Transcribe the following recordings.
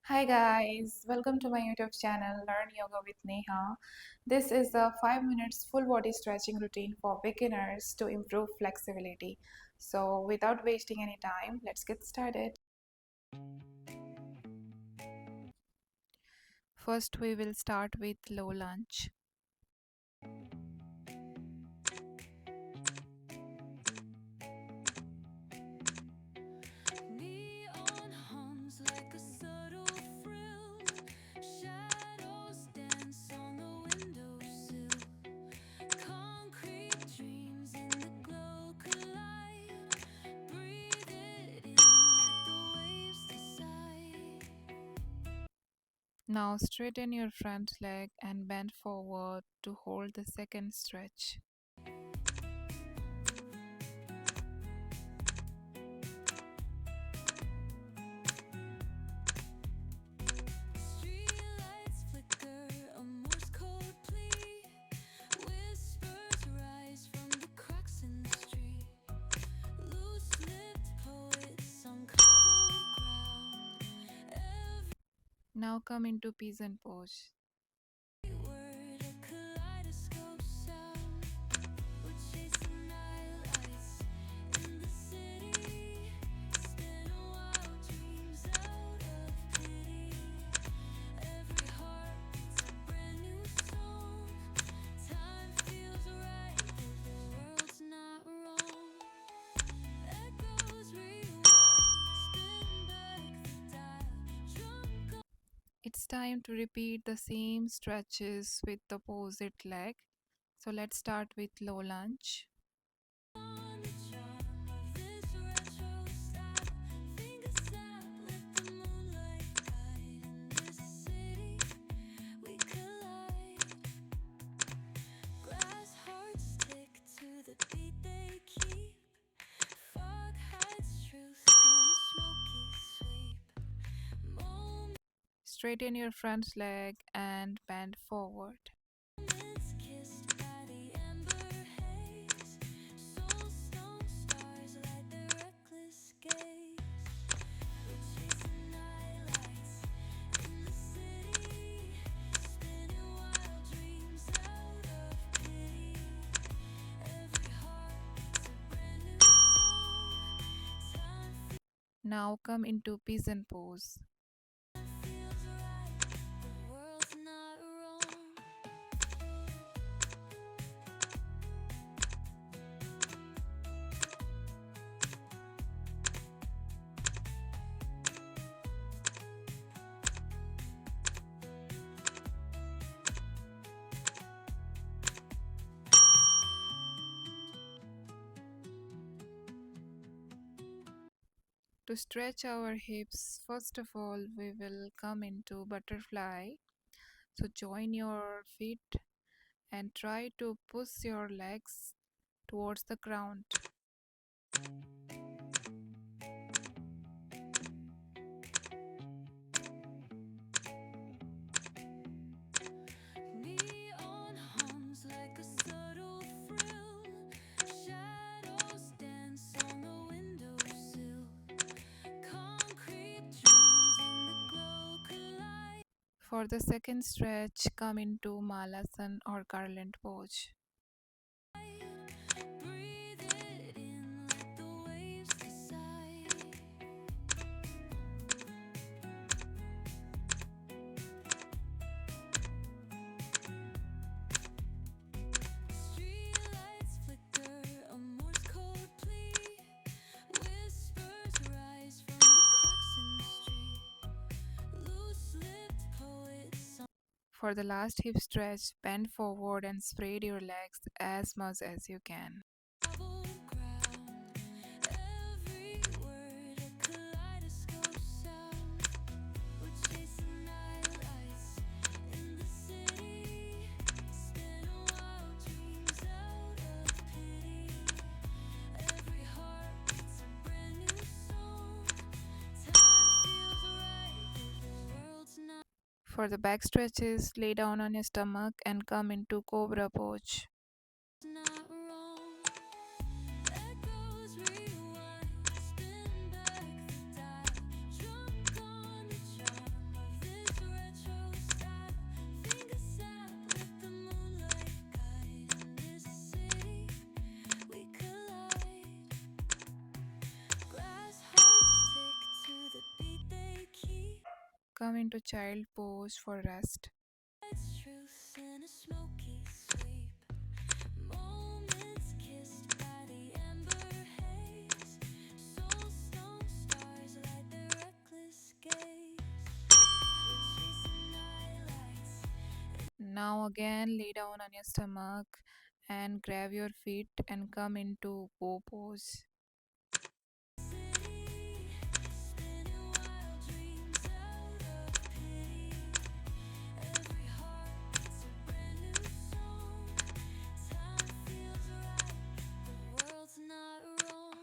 Hi guys, welcome to my YouTube channel Learn Yoga with Neha. This is a 5 minutes full body stretching routine for beginners to improve flexibility. So, without wasting any time, let's get started. First, we will start with low lunge. Neon hums like a subtle frill. Shadows dance on the windowsill. Concrete dreams in the glow collide. Breathe it in, let the waves decide. Now, straighten your front leg and bend forward to hold the second stretch. Streetlights flicker, a Morse code plea. Whispers rise from the cracks in the street. Loose-lipped poets on cobbled ground. Now, come into peasant pose. Every word a kaleidoscope sound. We're chasing nightlights in the city. Spin wild dreams out of pity. Every heartbeat's a brand new song. Time feels right, though the world's not wrong. Echoes rewind, spin back the dial. Drunk It's time to repeat the same stretches with the opposite leg. So let's start with low lunge. on the charm of this retro style. Finger snap, let the moonlight guide. In this city, we collide. Glass hearts tick to the beat they keep. Fog hides truth in a smoky sweep. Straighten your front leg and bend forward. Moments kissed by the amber haze. Soulstone stars light their reckless gaze. We're chasing nightlights in the city. Spinning wild dreams out of pity. Every heartbeat's a brand new song. Time Now come into peasant pose. feels right. The world's not wrong. To stretch our hips, first of all, we will come into butterfly. So join your feet and try to push your legs towards the ground. Neon hums like a subtle frill. Shadows dance on the windowsill. Concrete dreams in the glow collide. For the second stretch, come into malasana or garland pose. Breathe it in, let the waves decide. Streetlights flicker, a Morse code plea. Whispers rise from the cracks in the street. Loose-lipped poets on For the last hip stretch, bend forward and spread your legs as much as you can. cobbled ground. Every word a kaleidoscope sound. We're chasing nightlights in the city. Spin wild dreams out of pity. Every heartbeat's a brand new song. Time feels right, though the world's not For the back stretches, lay down on your stomach and come into cobra pose. wrong. Echoes rewind, spin back the dial. Drunk on the charm Come into child pose for rest. It's truth in a smoky sleep. Moments kissed by the amber haze. Soulstone stars light their reckless gaze. We're chasing nightlights. Now again lay down on your stomach and grab your feet and come into bow pose. City, spinning wild dreams out of pity. Every heart beats a brand new song. Time feels right, the world's not wrong.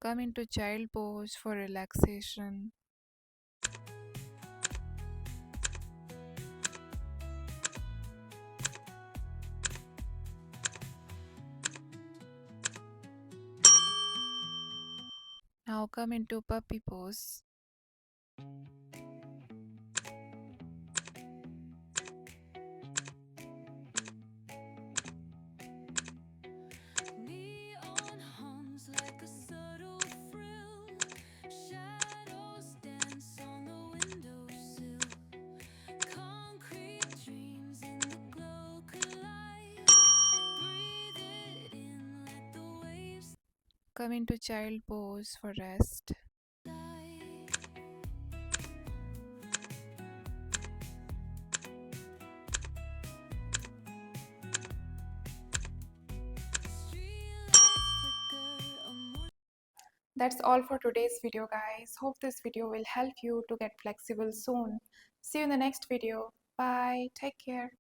Come into child pose for relaxation. Now come into puppy pose. Neon hums like a subtle frill. Shadows dance on the windowsill. Concrete dreams in the glow collide. Breathe it in, let the waves Come into child pose for rest. die. Streetlights flicker, a That's all for today's video, guys. Hope this video will help you to get flexible soon. See you in the next video. Bye. Take care.